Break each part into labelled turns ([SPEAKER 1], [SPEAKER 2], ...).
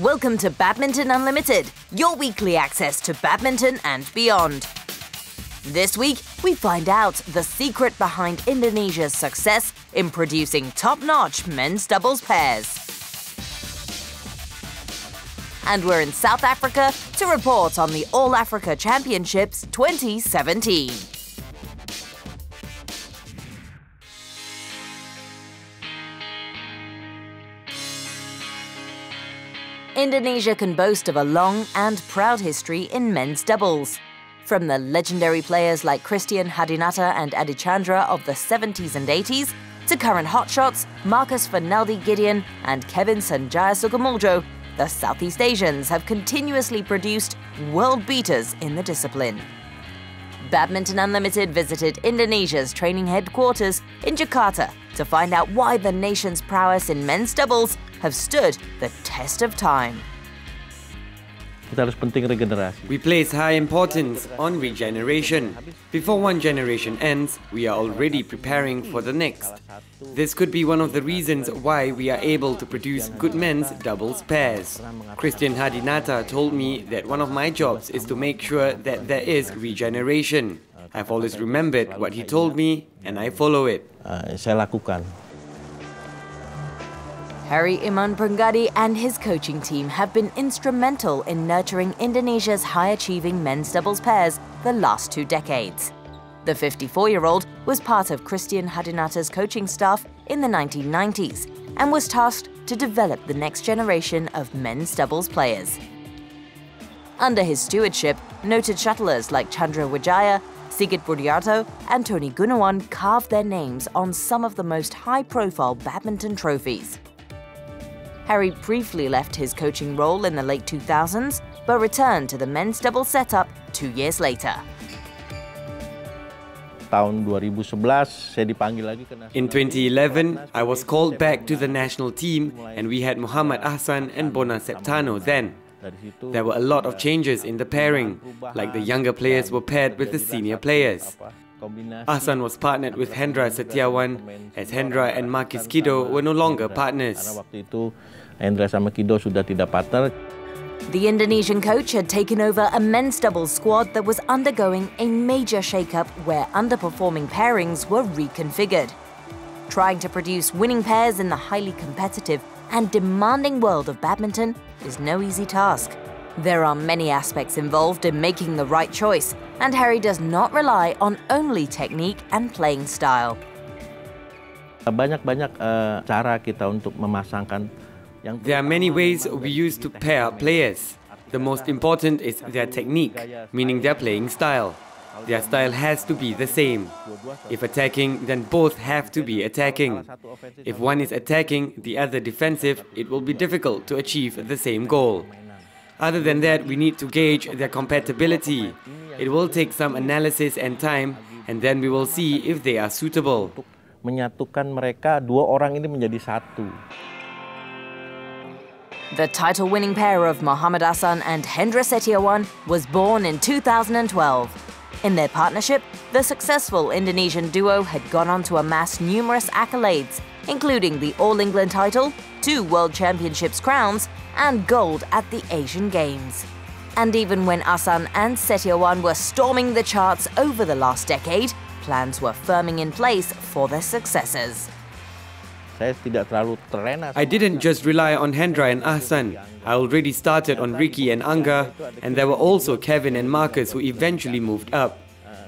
[SPEAKER 1] Welcome to Badminton Unlimited, your weekly access to badminton and beyond. This week, we find out the secret behind Indonesia's success in producing top-notch men's doubles pairs. And we're in South Africa to report on the All Africa Championships 2017. Indonesia can boast of a long and proud history in men's doubles. From the legendary players like Christian Hadinata and Adi Chandra of the 70s and 80s, to current hotshots Marcus Fernaldi Gideon and Kevin Sanjaya Sukamuljo, the Southeast Asians have continuously produced world beaters in the discipline. Badminton Unlimited visited Indonesia's training headquarters in Jakarta to find out why the nation's prowess in men's doubles have stood the test of time.
[SPEAKER 2] We place high importance on regeneration. Before one generation ends, we are already preparing for the next. This could be one of the reasons why we are able to produce good men's doubles pairs. Christian Hadinata told me that one of my jobs is to make sure that there is regeneration. I've always remembered what he told me and I follow it.
[SPEAKER 1] Harry Iman Pranggadi and his coaching team have been instrumental in nurturing Indonesia's high-achieving men's doubles pairs the last 2 decades. The 54-year-old was part of Christian Hadinata's coaching staff in the 1990s and was tasked to develop the next generation of men's doubles players. Under his stewardship, noted shuttlers like Chandra Wijaya, Sigit Budiarto and Tony Gunawan carved their names on some of the most high-profile badminton trophies. Harry briefly left his coaching role in the late 2000s, but returned to the men's doubles setup 2 years later.
[SPEAKER 2] In 2011, I was called back to the national team and we had Mohammad Ahsan and Bona Septano then. There were a lot of changes in the pairing, like the younger players were paired with the senior players. Ahsan was partnered with Hendra Setiawan, as Hendra and Markis Kido were no longer partners.
[SPEAKER 1] The Indonesian coach had taken over a men's doubles squad that was undergoing a major shake-up where underperforming pairings were reconfigured. Trying to produce winning pairs in the highly competitive and demanding world of badminton is no easy task. There are many aspects involved in making the right choice, and Harry does not rely on only technique and playing style.
[SPEAKER 2] There are many ways we use to pair up players. The most important is their technique, meaning their playing style. Their style has to be the same. If attacking, then both have to be attacking. If one is attacking, the other defensive, it will be difficult to achieve the same goal. Other than that, we need to gauge their compatibility. It will take some analysis and time, and then we will see if they are suitable.
[SPEAKER 1] The title-winning pair of Mohammad Ahsan and Hendra Setiawan was born in 2012. In their partnership, the successful Indonesian duo had gone on to amass numerous accolades, including the All England title, 2 World Championships crowns, and gold at the Asian Games. And even when Ahsan and Setiawan were storming the charts over the last decade, plans were firming in place for their successors.
[SPEAKER 2] I didn't just rely on Hendra and Ahsan. I already started on Ricky and Anga, and there were also Kevin and Marcus who eventually moved up.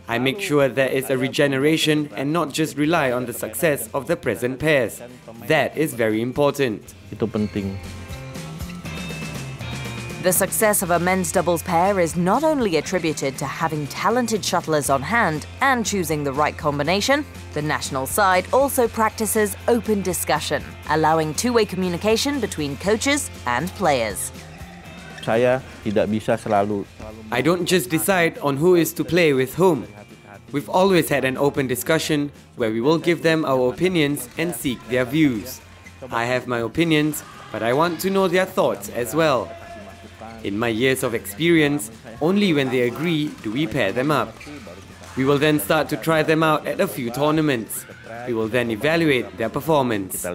[SPEAKER 2] I make sure there is a regeneration and not just rely on the success of the present pairs. That is very important.
[SPEAKER 1] The success of a men's doubles pair is not only attributed to having talented shuttlers on hand and choosing the right combination, the national side also practices open discussion, allowing two-way communication between coaches and players.
[SPEAKER 2] I don't just decide on who is to play with whom. We've always had an open discussion where we will give them our opinions and seek their views. I have my opinions, but I want to know their thoughts as well. In my years of experience, only when they agree do we pair them up. We will then start to try them out at a few tournaments. We will then evaluate their performance.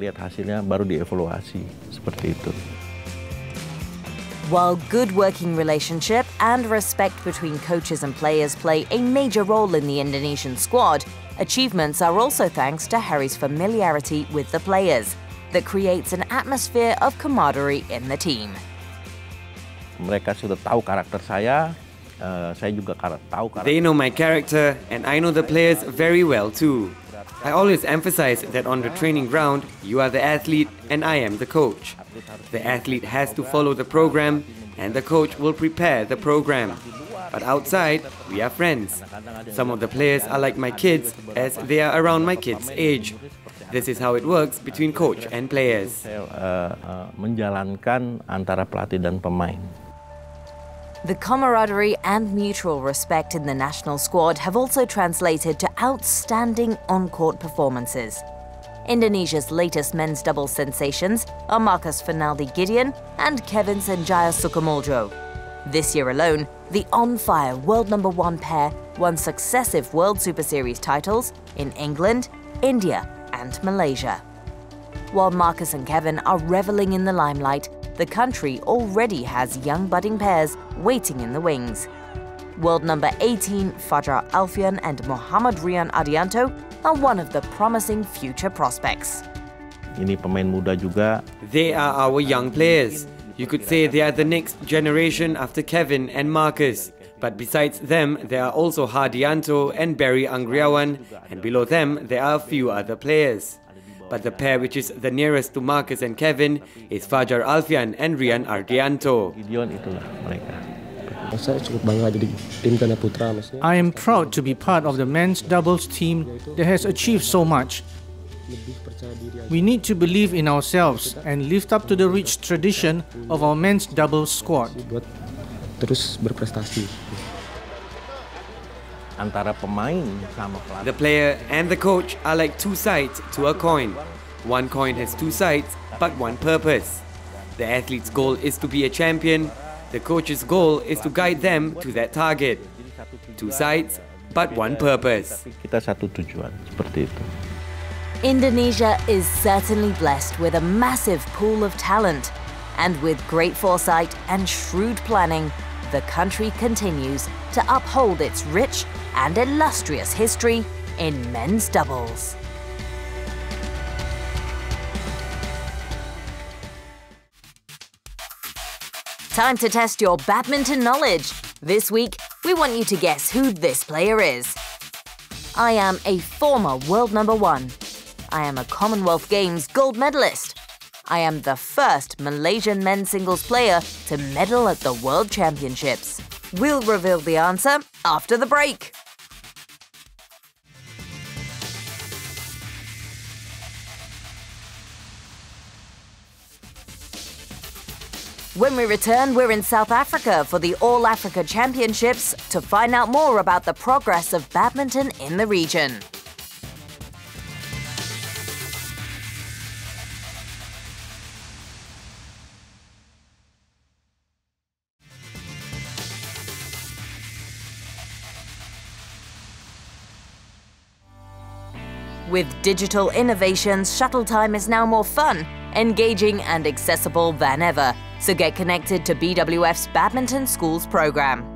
[SPEAKER 1] While good working relationship and respect between coaches and players play a major role in the Indonesian squad, achievements are also thanks to Harry's familiarity with the players that creates an atmosphere of camaraderie in the team.
[SPEAKER 3] Mereka sudah tahu karakter saya juga tahu karakter.
[SPEAKER 2] They know my character and I know the players very well too. I always emphasize that on the training ground, you are the athlete and I am the coach. The athlete has to follow the program and the coach will prepare the program. But outside, we are friends. Some of the players are like my kids as they are around my kids' age. This is how it works between coach and players.
[SPEAKER 3] Menjalankan antara pelatih dan pemain.
[SPEAKER 1] The camaraderie and mutual respect in the national squad have also translated to outstanding on-court performances. Indonesia's latest men's doubles sensations are Marcus Fernaldi Gideon and Kevin Sanjaya Sukamuljo. This year alone, the on-fire world #1 pair won successive World Superseries titles in England, India, and Malaysia. While Marcus and Kevin are reveling in the limelight, the country already has young budding pairs waiting in the wings. World number 18 Fajar Alfian and Mohammad Rian Adianto are one of the promising future prospects.
[SPEAKER 3] Ini pemain muda juga.
[SPEAKER 2] They are our young players. You could say they are the next generation after Kevin and Marcus. But besides them, there are also Hardianto and Barry Anggriawan, and below them, there are a few other players. But the pair which is the nearest to Marcus and Kevin is Fajar Alfian and Rian Ardianto.
[SPEAKER 4] I am proud to be part of the men's doubles team that has achieved so much. We need to believe in ourselves and live up to the rich tradition of our men's doubles squad.
[SPEAKER 3] Antara pemain sama pelatih.
[SPEAKER 2] The player and the coach are like two sides to a coin. One coin has two sides, but one purpose. The athlete's goal is to be a champion. The coach's goal is to guide them to that target. Two sides, but one purpose.
[SPEAKER 3] Kita satu tujuan, seperti itu.
[SPEAKER 1] Indonesia is certainly blessed with a massive pool of talent. And with great foresight and shrewd planning, the country continues to uphold its rich and illustrious history in men's doubles. Time to test your badminton knowledge. This week, we want you to guess who this player is. I am a former world #1. I am a Commonwealth Games gold medalist. I am the first Malaysian men's singles player to medal at the World Championships. We'll reveal the answer after the break. When we return, we're in South Africa for the All Africa Championships to find out more about the progress of badminton in the region. With digital innovations, shuttle time is now more fun, engaging and accessible than ever. So get connected to BWF's Badminton Schools program.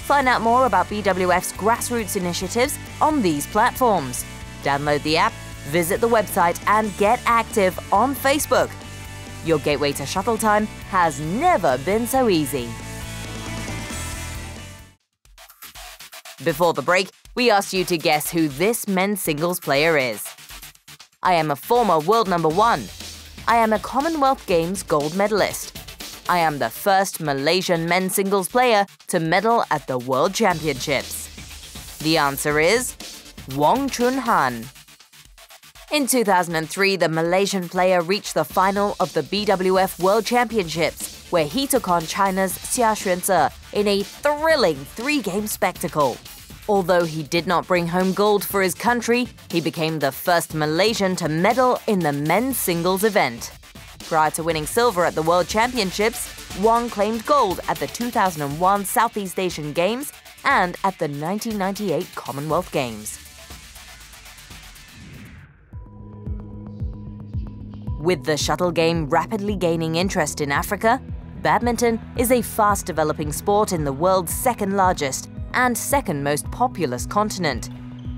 [SPEAKER 1] Find out more about BWF's grassroots initiatives on these platforms. Download the app, visit the website and get active on Facebook. Your gateway to shuttle time has never been so easy. Before the break, we asked you to guess who this men's singles player is. I am a former world #1. I am a Commonwealth Games gold medalist. I am the first Malaysian men's singles player to medal at the World Championships. The answer is Wang Chunhan. In 2003, the Malaysian player reached the final of the BWF World Championships, where he took on China's Xuan in a thrilling 3-game spectacle. Although he did not bring home gold for his country, he became the first Malaysian to medal in the men's singles event. Prior to winning silver at the World Championships, Wang claimed gold at the 2001 Southeast Asian Games and at the 1998 Commonwealth Games. With the shuttle game rapidly gaining interest in Africa, Badminton is a fast-developing sport in the world's second largest and second most populous continent.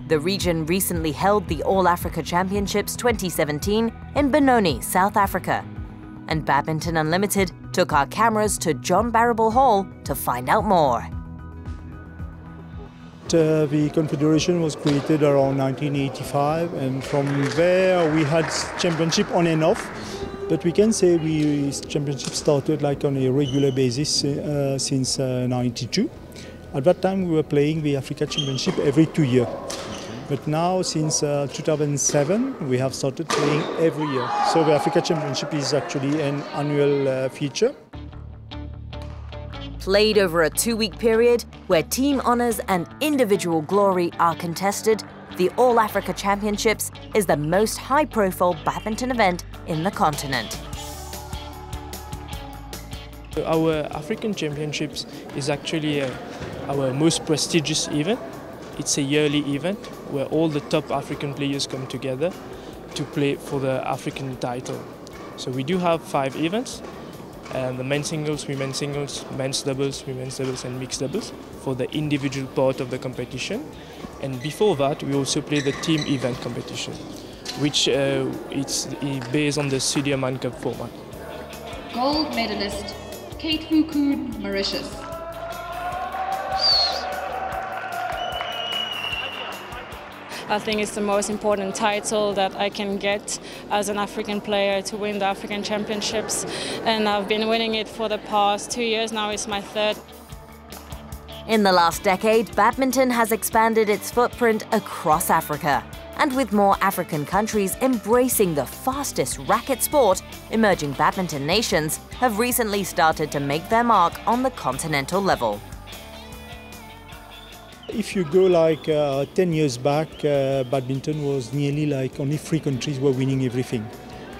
[SPEAKER 1] The region recently held the All Africa Championships 2017 in Benoni, South Africa. And Badminton Unlimited took our cameras to John Barrable Hall to find out more.
[SPEAKER 5] The Confederation was created around 1985, and from there we had championship on and off. But we can say championship started like on a regular basis since '92. At that time we were playing the Africa Championship every 2 years. But now since 2007 we have started playing every year. So the Africa Championship is actually an annual feature.
[SPEAKER 1] Played over a 2-week period where team honours and individual glory are contested, the All Africa Championships is the most high-profile badminton event in the continent.
[SPEAKER 6] Our African Championships is actually our most prestigious event. It's a yearly event where all the top African players come together to play for the African title. So we do have 5 events. The men's singles, women's singles, men's doubles, women's doubles and mixed doubles for the individual part of the competition. And before that we also play the team event competition, which it's based on the Setiawan Cup format.
[SPEAKER 7] Gold medalist Kate Fukun, Mauritius.
[SPEAKER 8] I think it's the most important title that I can get as an African player, to win the African Championships. And I've been winning it for the past 2 years, now it's my 3rd.
[SPEAKER 1] In the last decade, badminton has expanded its footprint across Africa. And with more African countries embracing the fastest racket sport, emerging badminton nations have recently started to make their mark on the continental level.
[SPEAKER 5] If you go like 10 years back, badminton was nearly like only 3 countries were winning everything.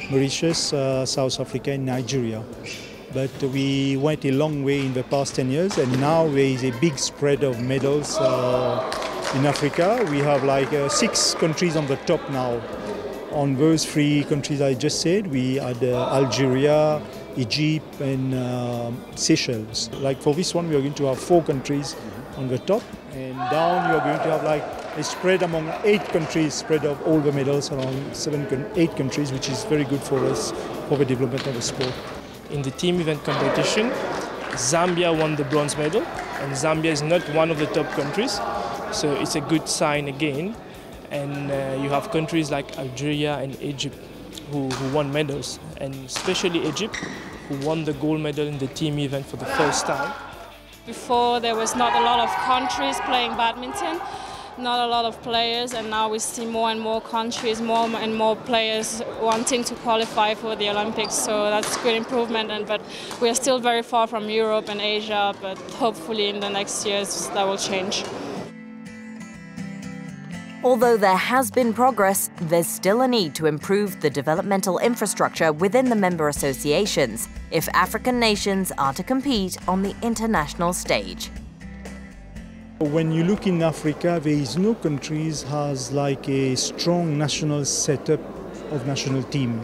[SPEAKER 5] Mauritius, South Africa and Nigeria. But we went a long way in the past 10 years, and now there is a big spread of medals in Africa. We have like 6 countries on the top now. On those 3 countries I just said, we had Algeria, Egypt and Seychelles. Like for this one we are going to have 4 countries on the top, and down you are going to have like a spread among 8 countries, spread of all the medals around 8 countries, which is very good for us for the development of the sport.
[SPEAKER 6] In the team event competition, Zambia won the bronze medal, and Zambia is not one of the top countries, so it's a good sign again. And you have countries like Algeria and Egypt who won medals, and especially Egypt, who won the gold medal in the team event for the first time.
[SPEAKER 8] Before there was not a lot of countries playing badminton, not a lot of players, and now we see more and more countries, more and more players wanting to qualify for the Olympics, so that's good improvement. But we are still very far from Europe and Asia, but hopefully in the next years that will change.
[SPEAKER 1] Although there has been progress, there's still a need to improve the developmental infrastructure within the member associations if African nations are to compete on the international stage.
[SPEAKER 5] When you look in Africa, there is no countries has like a strong national setup of national team.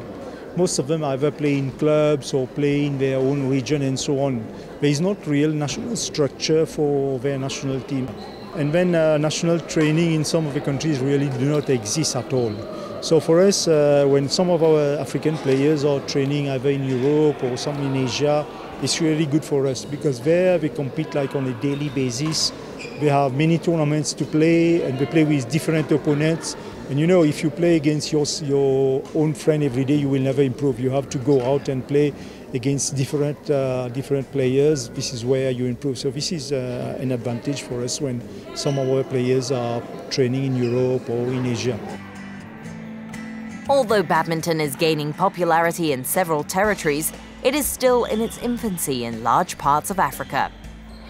[SPEAKER 5] Most of them either play in clubs or play in their own region and so on. There is not real national structure for their national team. And then national training in some of the countries really do not exist at all. So for us, when some of our African players are training either in Europe or some in Asia, it's really good for us, because there we compete like on a daily basis. We have many tournaments to play, and we play with different opponents. And you know, if you play against your own friend every day, you will never improve. You have to go out and play against different players. This is where you improve. So this is an advantage for us when some of our players are training in Europe or in Asia.
[SPEAKER 1] Although badminton is gaining popularity in several territories, it is still in its infancy in large parts of Africa.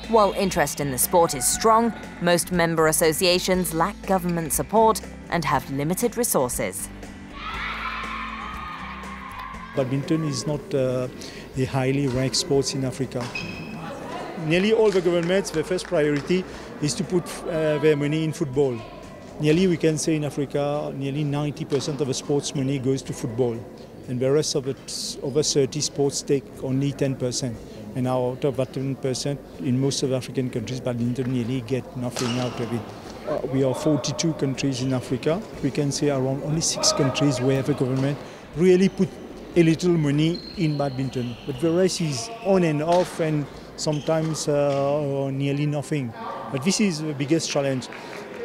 [SPEAKER 1] While interest in the sport is strong, most member associations lack government support and have limited resources.
[SPEAKER 5] Badminton is not a highly ranked sport in Africa. Nearly all the governments, their first priority is to put their money in football. Nearly, we can say in Africa, nearly 90% of the sports money goes to football. And the rest of the over 30 sports take only 10%. And out of that 10%, in most of African countries, badminton nearly get nothing out of it. We are 42 countries in Africa. We can say around only 6 countries where the government really put a little money in badminton. But the rest is on and off, and sometimes nearly nothing. But this is the biggest challenge.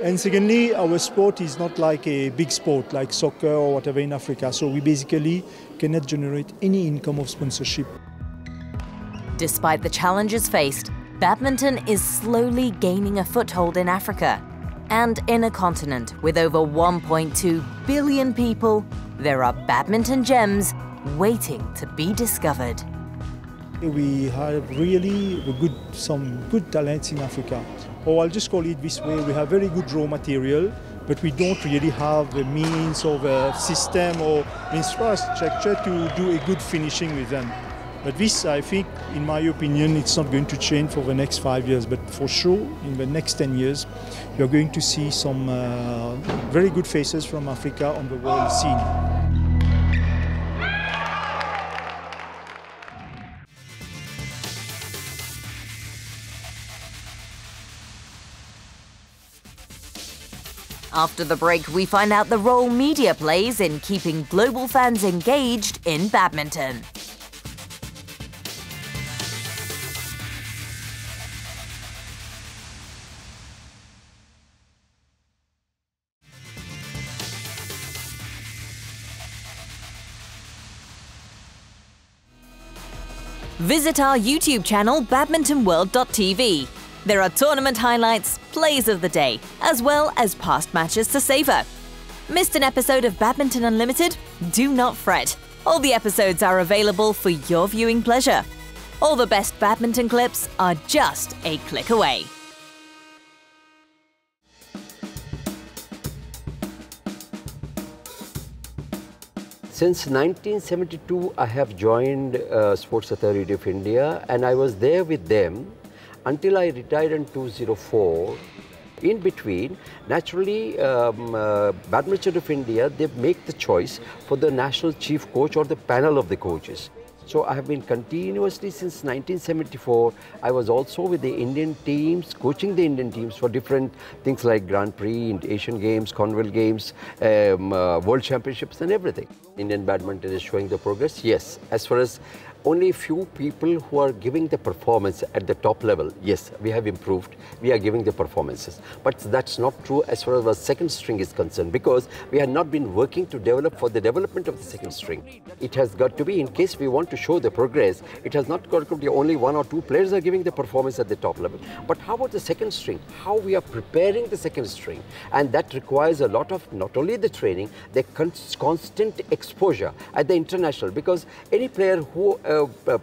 [SPEAKER 5] And secondly, our sport is not like a big sport like soccer or whatever in Africa. So we basically cannot generate any income of sponsorship.
[SPEAKER 1] Despite the challenges faced, badminton is slowly gaining a foothold in Africa. And in a continent with over 1.2 billion people, there are badminton gems waiting to be discovered.
[SPEAKER 5] We have really some good talents in Africa. Or I'll just call it this way, we have very good raw material, but we don't really have the means or the system or infrastructure to do a good finishing with them. But this, I think, in my opinion, it's not going to change for the next 5 years, but for sure, in the next 10 years, you're going to see some very good faces from Africa on the world scene.
[SPEAKER 1] After the break, we find out the role media plays in keeping global fans engaged in badminton. Visit our YouTube channel, badmintonworld.tv. There are tournament highlights, plays of the day, as well as past matches to savor. Missed an episode of Badminton Unlimited? Do not fret. All the episodes are available for your viewing pleasure. All the best badminton clips are just a click away.
[SPEAKER 9] Since 1972, I have joined Sports Authority of India, and I was there with them until I retired in 2004. In between, naturally, Badminton of India, they make the choice for the national chief coach or the panel of the coaches. So I have been continuously since 1974. I was also with the Indian teams, coaching the Indian teams for different things like Grand Prix, Asian Games, Commonwealth Games, World Championships and everything. Indian badminton is showing the progress, yes. As far as only few people who are giving the performance at the top level, yes, we have improved, we are giving the performances. But that's not true as far as our second string is concerned, because we have not been working to develop for the development of the second string. It has got to be, in case we want to show the progress, it has not got to be only 1 or 2 players are giving the performance at the top level. But how about the second string? How we are preparing the second string? And that requires a lot of, not only the training, the constant exposure at the international, because any player who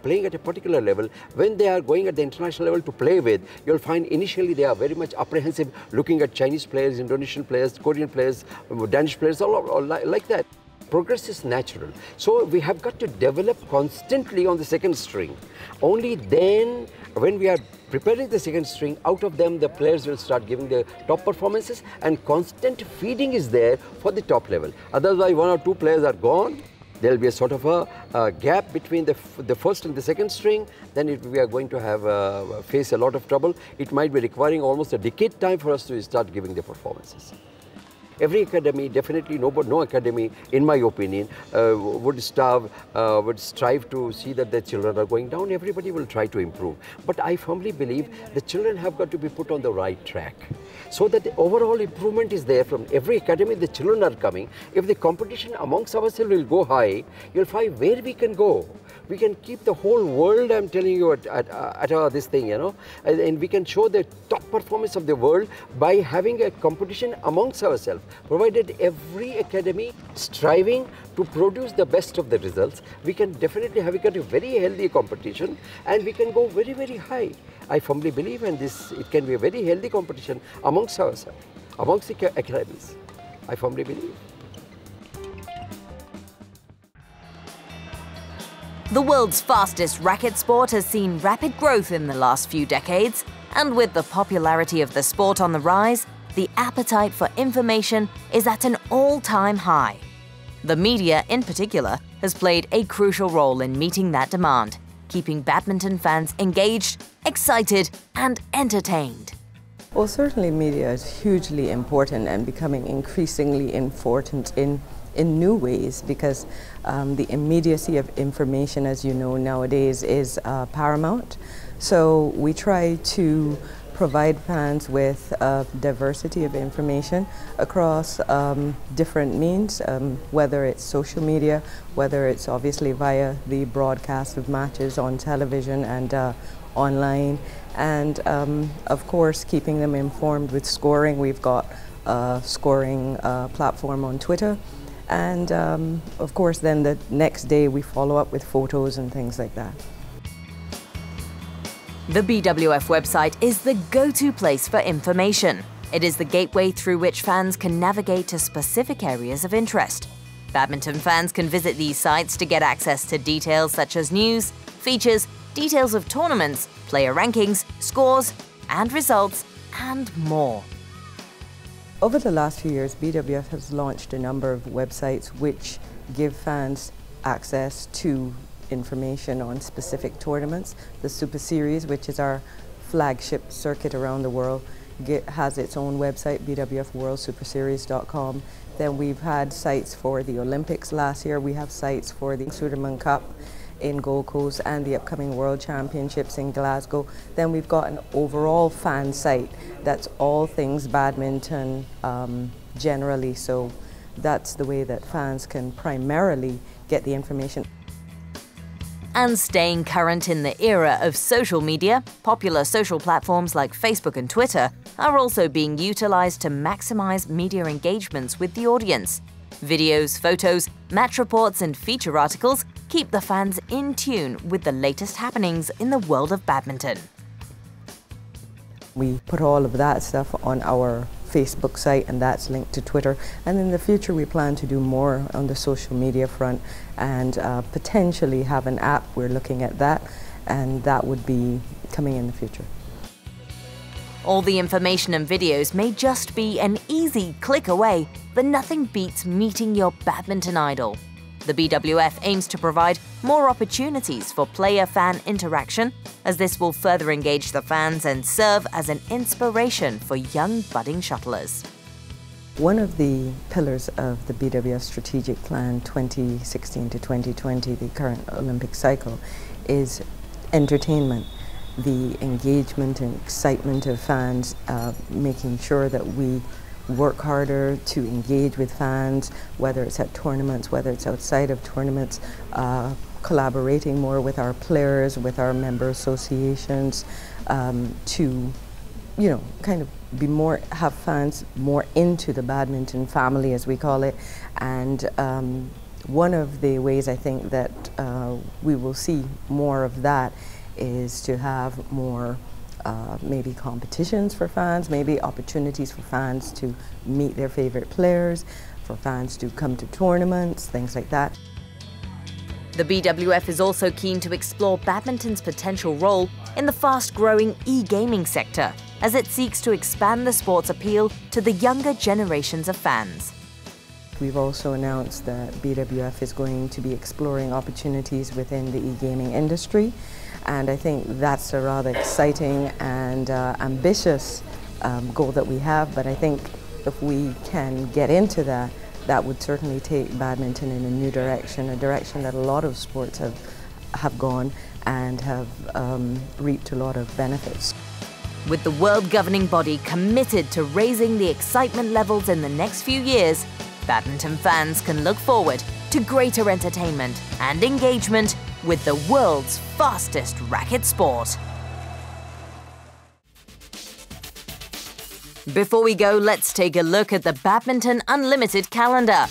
[SPEAKER 9] playing at a particular level, when they are going at the international level to play with, you'll find initially they are very much apprehensive looking at Chinese players, Indonesian players, Korean players, Danish players, all like that. Progress is natural. So we have got to develop constantly on the second string. Only then, when we are preparing the second string, out of them the players will start giving their top performances, and constant feeding is there for the top level. Otherwise, 1 or 2 players are gone. There will be a sort of a gap between the first and the second string. Then we are going to have face a lot of trouble. It might be requiring almost a decade time for us to start giving the performances. Every academy, definitely no academy, in my opinion, would strive to see that their children are going down. Everybody will try to improve. But I firmly believe the children have got to be put on the right track, so that the overall improvement is there from every academy. The children are coming. If the competition amongst ourselves will go high, you'll find where we can go. We can keep the whole world, I'm telling you, at this thing, you know, and we can show the top performance of the world by having a competition amongst ourselves. Provided every academy striving to produce the best of the results, we can definitely have a very healthy competition, and we can go very, very high. I firmly believe in this. It can be a very healthy competition amongst ourselves, amongst the academies. I firmly believe.
[SPEAKER 1] The world's fastest racket sport has seen rapid growth in the last few decades, and with the popularity of the sport on the rise, the appetite for information is at an all-time high. The media, in particular, has played a crucial role in meeting that demand, keeping badminton fans engaged, excited, and entertained.
[SPEAKER 10] Well, certainly media is hugely important and becoming increasingly important in new ways, because the immediacy of information, as you know, nowadays is paramount. So we try to provide fans with a diversity of information across different means, whether it's social media, whether it's obviously via the broadcast of matches on television and online, and of course keeping them informed with scoring. We've got a scoring platform on Twitter, and of course then the next day we follow up with photos and things like that.
[SPEAKER 1] The BWF website is the go-to place for information. It is the gateway through which fans can navigate to specific areas of interest. Badminton fans can visit these sites to get access to details such as news, features, details of tournaments, player rankings, scores, and results, and more.
[SPEAKER 10] Over the last few years, BWF has launched a number of websites which give fans access to information on specific tournaments. The Super Series, which is our flagship circuit around the world, has its own website, BWF World Superseries.com. Then we've had sites for the Olympics last year. We have sites for the Sudirman Cup in Gold Coast and the upcoming World Championships in Glasgow. Then we've got an overall fan site that's all things badminton generally. So that's the way that fans can primarily get the information.
[SPEAKER 1] And staying current in the era of social media, popular social platforms like Facebook and Twitter are also being utilized to maximize media engagements with the audience. Videos, photos, match reports, and feature articles keep the fans in tune with the latest happenings in the world of badminton.
[SPEAKER 10] We put all of that stuff on our Facebook site, and that's linked to Twitter. And in the future we plan to do more on the social media front and potentially have an app. We're looking at that, and that would be coming in the future.
[SPEAKER 1] All the information and videos may just be an easy click away, but nothing beats meeting your badminton idol. The BWF aims to provide more opportunities for player-fan interaction, as this will further engage the fans and serve as an inspiration for young budding shuttlers.
[SPEAKER 10] One of the pillars of the BWF Strategic Plan 2016 to 2020, the current Olympic cycle, is entertainment. The engagement and excitement of fans, making sure that we work harder to engage with fans, whether it's at tournaments, whether it's outside of tournaments, collaborating more with our players, with our member associations, to, you know, kind of be more, have fans more into the badminton family, as we call it. And one of the ways I think that we will see more of that is to have more maybe competitions for fans, maybe opportunities for fans to meet their favorite players, for fans to come to tournaments, things like that.
[SPEAKER 1] The BWF is also keen to explore badminton's potential role in the fast-growing e-gaming sector, as it seeks to expand the sport's appeal to the younger generations of fans.
[SPEAKER 10] We've also announced that BWF is going to be exploring opportunities within the e-gaming industry, and I think that's a rather exciting and ambitious goal that we have, but I think if we can get into that, that would certainly take badminton in a new direction, a direction that a lot of sports have gone and have reaped a lot of benefits.
[SPEAKER 1] With the world governing body committed to raising the excitement levels in the next few years, badminton fans can look forward to greater entertainment and engagement with the world's fastest racket sport. Before we go, let's take a look at the Badminton Unlimited calendar.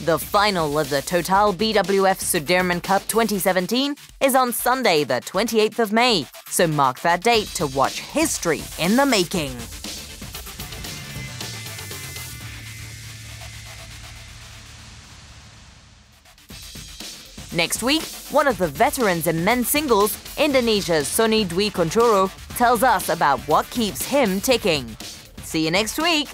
[SPEAKER 1] The final of the Total BWF Sudirman Cup 2017 is on Sunday, the 28th of May, so mark that date to watch history in the making. Next week, one of the veterans in men's singles, Indonesia's Sonny Dwi Kuncoro, tells us about what keeps him ticking. See you next week!